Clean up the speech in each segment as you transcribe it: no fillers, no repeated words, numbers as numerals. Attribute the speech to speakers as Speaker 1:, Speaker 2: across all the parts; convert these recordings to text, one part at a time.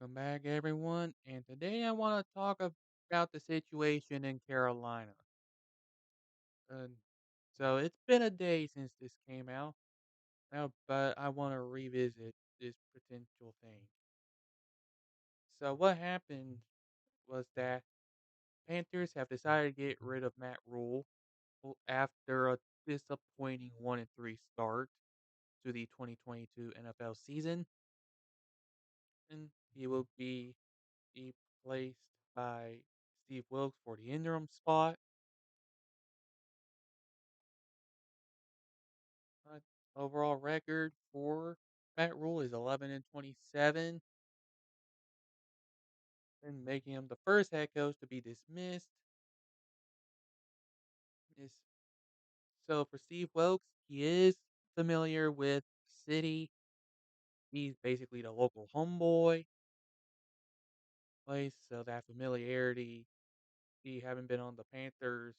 Speaker 1: Welcome back, everyone. And today I want to talk about the situation in Carolina. And it's been a day since this came out, but I want to revisit this potential thing. So, what happened was that Panthers have decided to get rid of Matt Rhule after a disappointing 1-3 start to the 2022 NFL season, and he will be replaced by Steve Wilks for the interim spot. Uh, Overall record for Matt Rule is 11-27, and making him the first head coach to be dismissed. Is so for Steve Wilks, he is familiar with the city. He's basically the local homeboy place, so that familiarity. He haven't been on the Panthers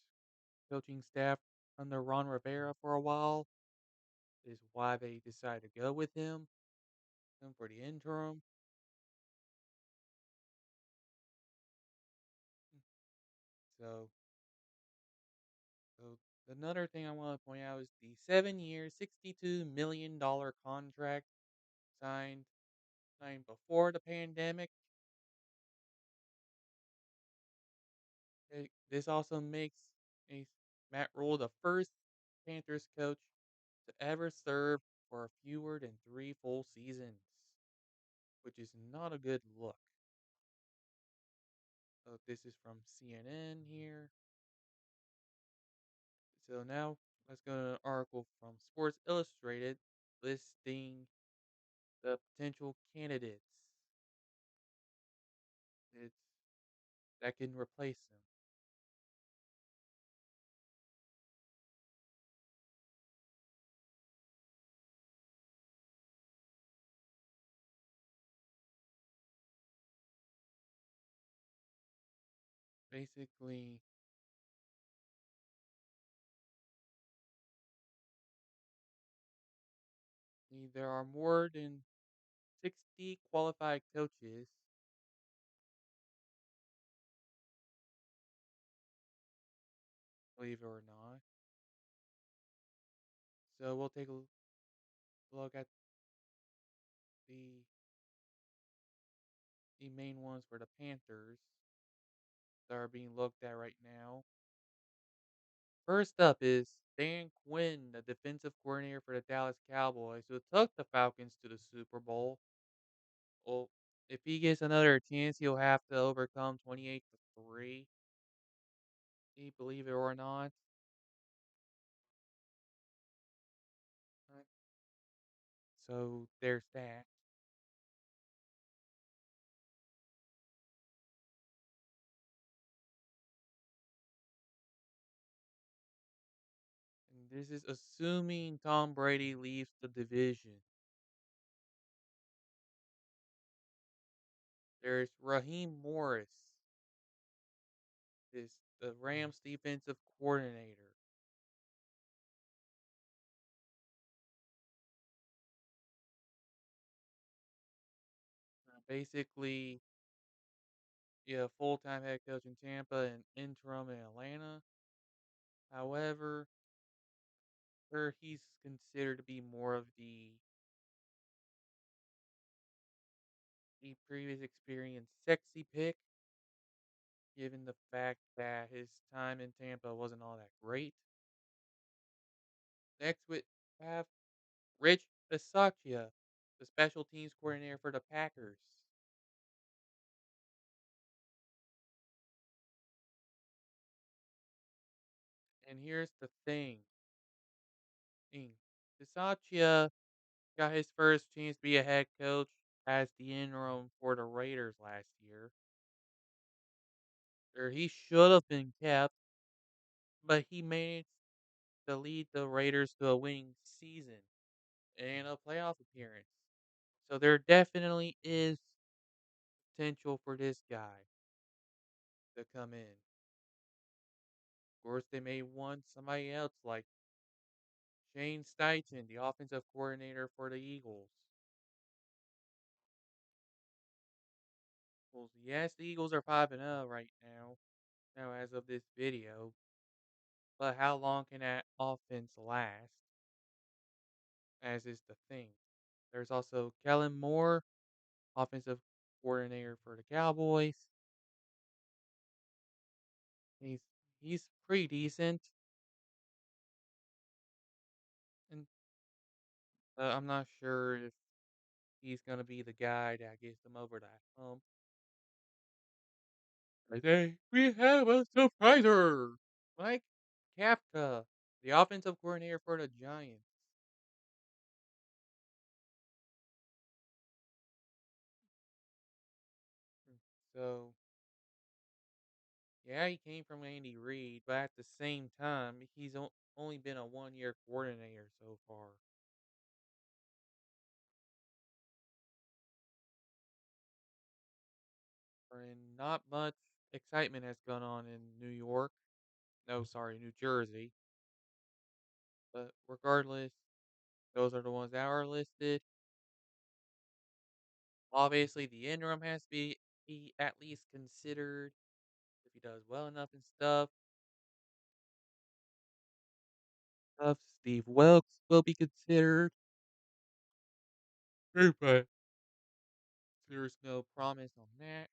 Speaker 1: coaching staff under Ron Rivera for a while, is why they decided to go with him for the interim. So So another thing I want to point out is the 7 year, $62 million contract signed before the pandemic. This also makes a, Matt Rule the first Panthers coach to ever serve for fewer than 3 full seasons, which is not a good look. So this is from CNN here. So now let's go to an article from Sports Illustrated listing the potential candidates. It's that can replace him. Basically, there are more than 60 qualified coaches, believe it or not. So we'll take a look at the the main ones for the Panthers that are being looked at right now. First up is Dan Quinn, the defensive coordinator for the Dallas Cowboys, who took the Falcons to the Super Bowl. Well, if he gets another chance, he'll have to overcome 28-3. Believe it or not. So there's that. And this is assuming Tom Brady leaves the division. There's Raheem Morris, is the Rams defensive coordinator. Basically, yeah, full time head coach in Tampa and interim in Atlanta. However, he's considered to be more of the previous experience sexy pick, given the fact that his time in Tampa wasn't all that great. Next, we have Rich Bisaccia, the special teams coordinator for the Packers. And here's the thing. Bisaccia got his first chance to be a head coach as the interim for the Raiders last year. Or he should have been kept, but he managed to lead the Raiders to a winning season and a playoff appearance. So there definitely is potential for this guy to come in. Of course, they may want somebody else like Shane Steichen, the offensive coordinator for the Eagles. Well, yes, the Eagles are 5-0 right now. Now, as of this video, but how long can that offense last? As is the thing. There's also Kellen Moore, offensive coordinator for the Cowboys. He's he's pretty decent, and I'm not sure if he's gonna be the guy that gets them over that hump. Today we have a surpriser, Mike Kafka, the offensive coordinator for the Giants. So yeah, he came from Andy Reid, but at the same time, he's only been a 1-year coordinator so far. And not much excitement has gone on in New York. No, sorry, New Jersey. But regardless, those are the ones that are listed. Obviously, the interim has to be at least considered if he does well enough and stuff. Steve Wilks will be considered. But there's no promise on that.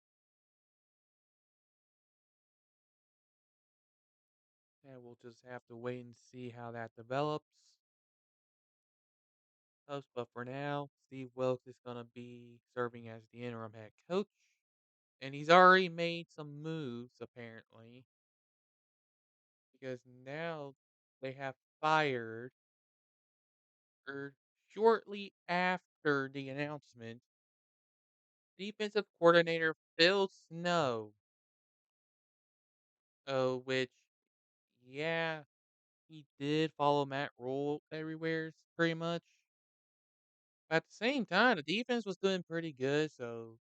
Speaker 1: And we'll just have to wait and see how that develops. But for now, Steve Wilks is going to be serving as the interim head coach. And he's already made some moves, apparently, because now they have fired, or shortly after the announcement, defensive coordinator Phil Snow. Oh, which, yeah, he did follow Matt Rule everywhere, pretty much. At the same time, the defense was doing pretty good, so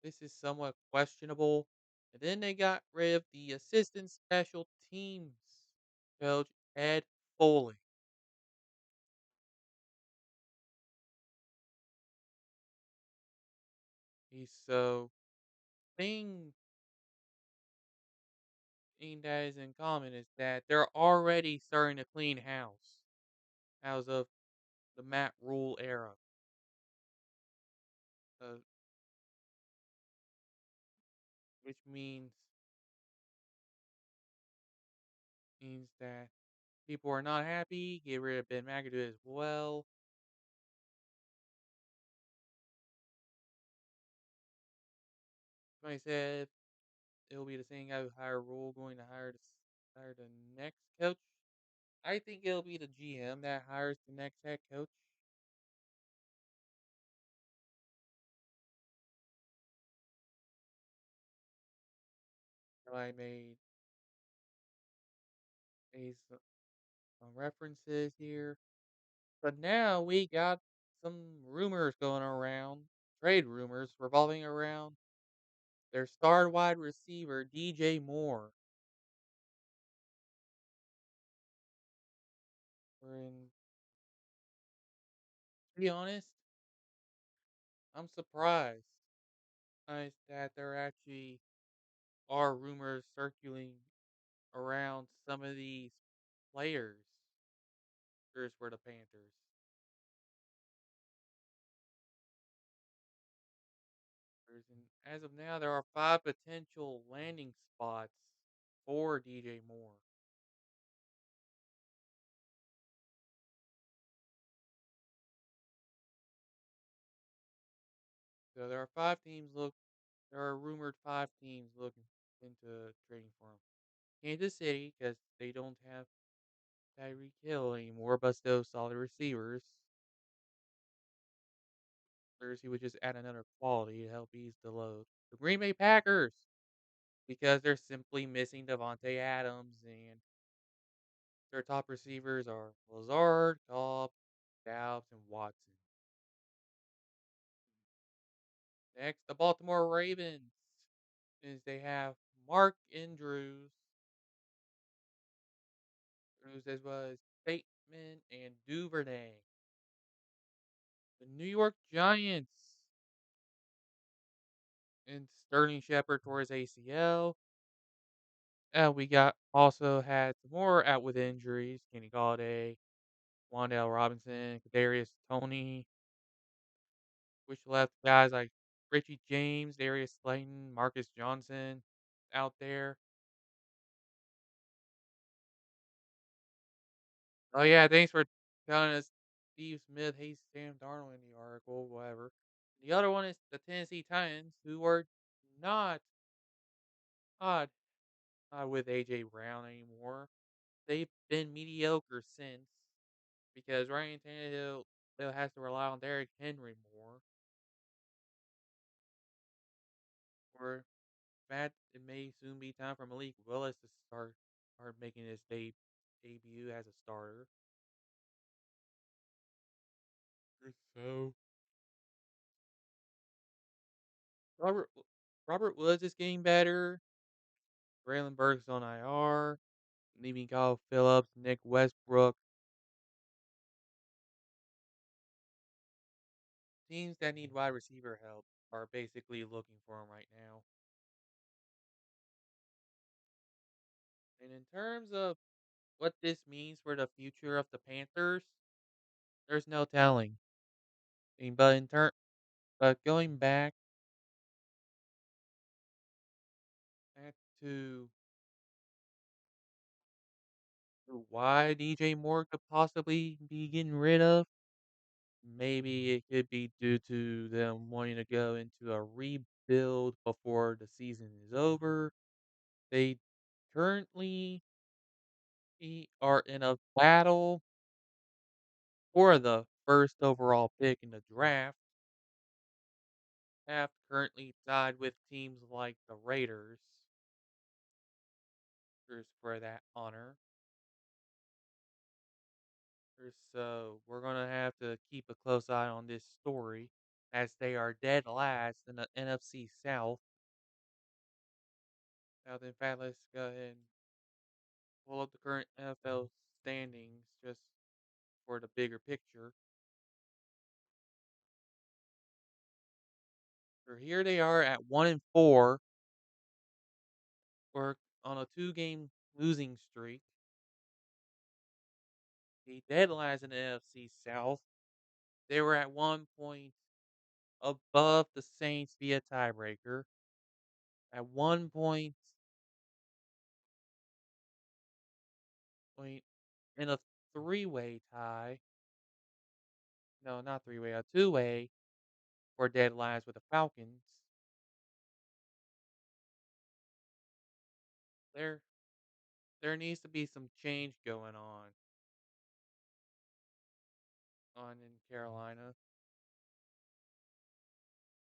Speaker 1: this is somewhat questionable. And then they got rid of the assistant special teams coach, Ed Foley. He's so thing that is in common is that they're already starting to clean house as of the Matt Rule era. Uh, which means that people are not happy. Get rid of Ben McAdoo as well. Somebody said it'll be the same guy who hired Rule going to hire the next coach. I think it'll be the GM that hires the next head coach. So I made some references here. But now we got some rumors going around, trade rumors revolving around their star wide receiver, DJ Moore. And to be honest, I'm surprised that there actually are rumors circulating around some of these players for the Panthers. As of now, there are 5 potential landing spots for DJ Moore. So there are rumored 5 teams looking into trading for him. Kansas City, because they don't have Tyreek Hill anymore, but still solid receivers. He would just add another quality to help ease the load. The Green Bay Packers, because they're simply missing Devontae Adams, and their top receivers are Lazard, Cobb, Dobbs, and Watson. Next, the Baltimore Ravens, is they have Mark Andrews, as well as Bateman and Duvernay. The New York Giants, and Sterling Shepard tore his ACL. We got also had some more out with injuries: Kenny Galladay, Wandale Robinson, Kadarius Toney, which left guys like Richie James, Darius Slayton, Marcus Johnson out there. Oh yeah, thanks for telling us Steve Smith hates Sam Darnold in the article, whatever. The other one is the Tennessee Titans, who are not not, not with AJ Brown anymore. They've been mediocre since because Ryan Tannehill has to rely on Derrick Henry more. Or Matt, it may soon be time for Malik Willis to start making his debut as a starter. So Robert Robert Woods is getting better. Braylon Burks on IR, leaving Kyle Phillips, Nick Westbrook. Teams that need wide receiver help are basically looking for him right now. And in terms of what this means for the future of the Panthers, there's no telling. But but going back to why DJ Moore could possibly be getting rid of, maybe it could be due to them wanting to go into a rebuild before the season is over. They currently are in a battle for the first overall pick in the draft, have currently tied with teams like the Raiders for that honor. So we're gonna have to keep a close eye on this story as they are dead last in the NFC South. Now then, fact, let's go ahead and pull up the current NFL standings just for the bigger picture. So here they are at 1-4, or on a two-game losing streak. The dead last in the NFC South. They were at 1 point above the Saints via tiebreaker. At 1 point in a three-way tie. No, not three-way, a two-way for dead last with the Falcons. There, there needs to be some change going on in Carolina.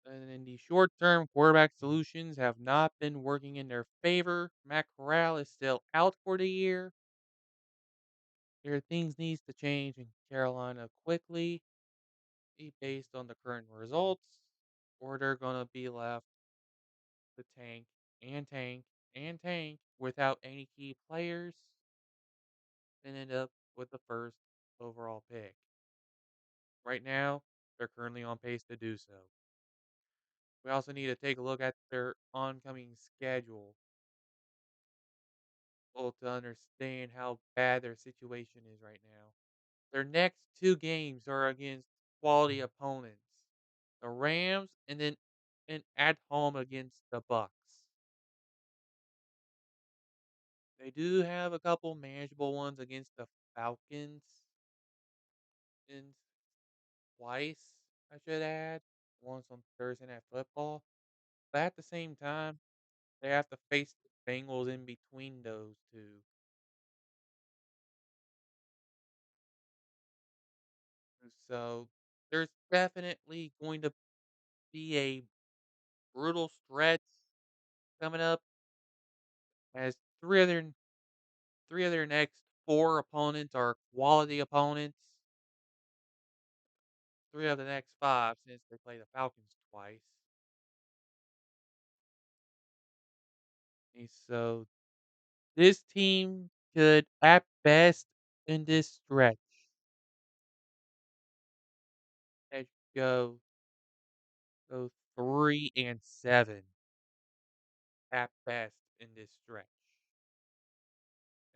Speaker 1: And in the short term, quarterback solutions have not been working in their favor. Matt Corral is still out for the year. There things needs to change in Carolina quickly, based on the current results, or they're gonna be left to tank without any key players and end up with the first overall pick. Right now, they're currently on pace to do so. We also need to take a look at their oncoming schedule, well, to understand how bad their situation is right now. Their next two games are against quality opponents, the Rams, and at home against the Bucks. They do have a couple manageable ones against the Falcons and twice, I should add. Once on Thursday Night Football. But at the same time, they have to face the Bengals in between those two. So there's definitely going to be a brutal stretch coming up as three of their next four opponents are quality opponents. Three of the next five since they play the Falcons twice. And so this team could, at best, in this stretch, edge go 3-7. at best in this stretch.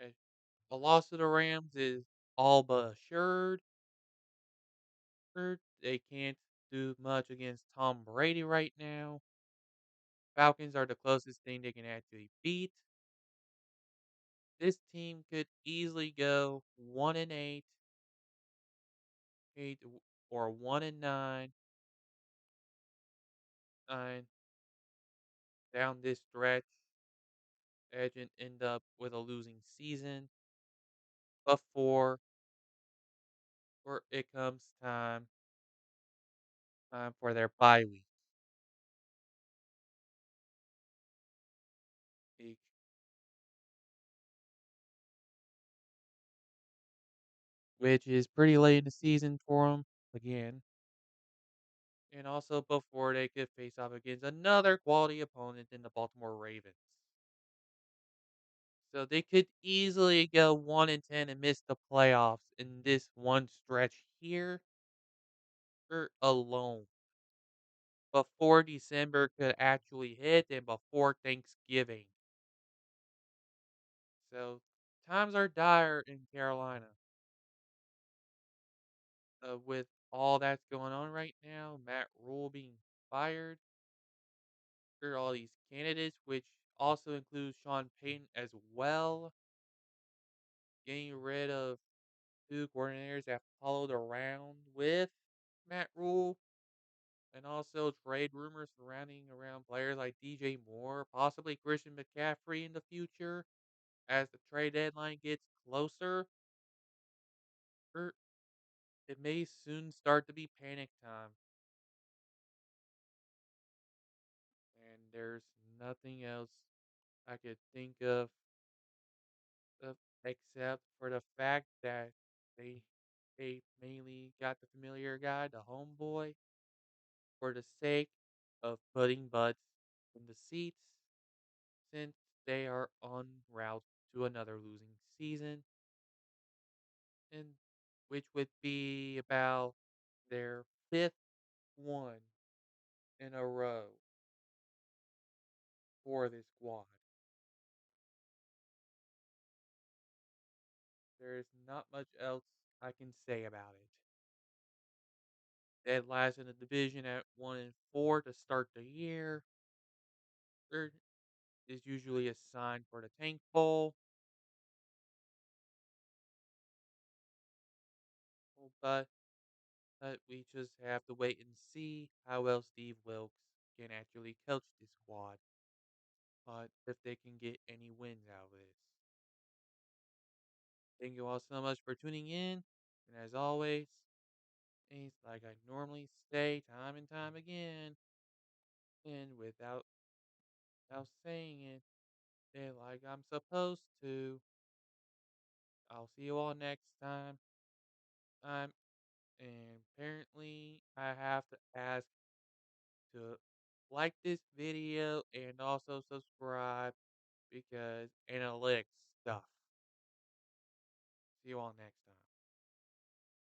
Speaker 1: Okay. The loss of the Rams is all but assured. They can't do much against Tom Brady right now. Falcons are the closest thing they can actually beat. This team could easily go 1-8, or 1-9 down this stretch, and end up with a losing season before or it comes time for their bye week, which is pretty late in the season for them again. And also before they could face off against another quality opponent in the Baltimore Ravens. So they could easily go 1-10 and miss the playoffs in this one stretch here alone before December could actually hit and before Thanksgiving. So times are dire in Carolina. With all that's going on right now, Matt Rhule being fired, all these candidates, which also includes Sean Payton as well, getting rid of two coordinators that followed around with Matt Rule, and also trade rumors surrounding around players like DJ Moore, possibly Christian McCaffrey in the future as the trade deadline gets closer. Or it may soon start to be panic time, and there's nothing else I could think of except for the fact that they they mainly got the familiar guy, the homeboy, for the sake of putting butts in the seats since they are en route to another losing season, and which would be about their fifth one in a row for this squad. There's not much else I can say about it. Dead last in the division at 1-4 to start the year. Third is usually a sign for the tank bowl, but we just have to wait and see how well Steve Wilks can actually coach this squad, but if they can get any wins out of this. Thank you all so much for tuning in, and as always, it's like I normally say time and time again, and without saying it, and like I'm supposed to. I'll see you all next time. I'm and apparently I have to ask to like this video and also subscribe because analytics stuff. See you all next time.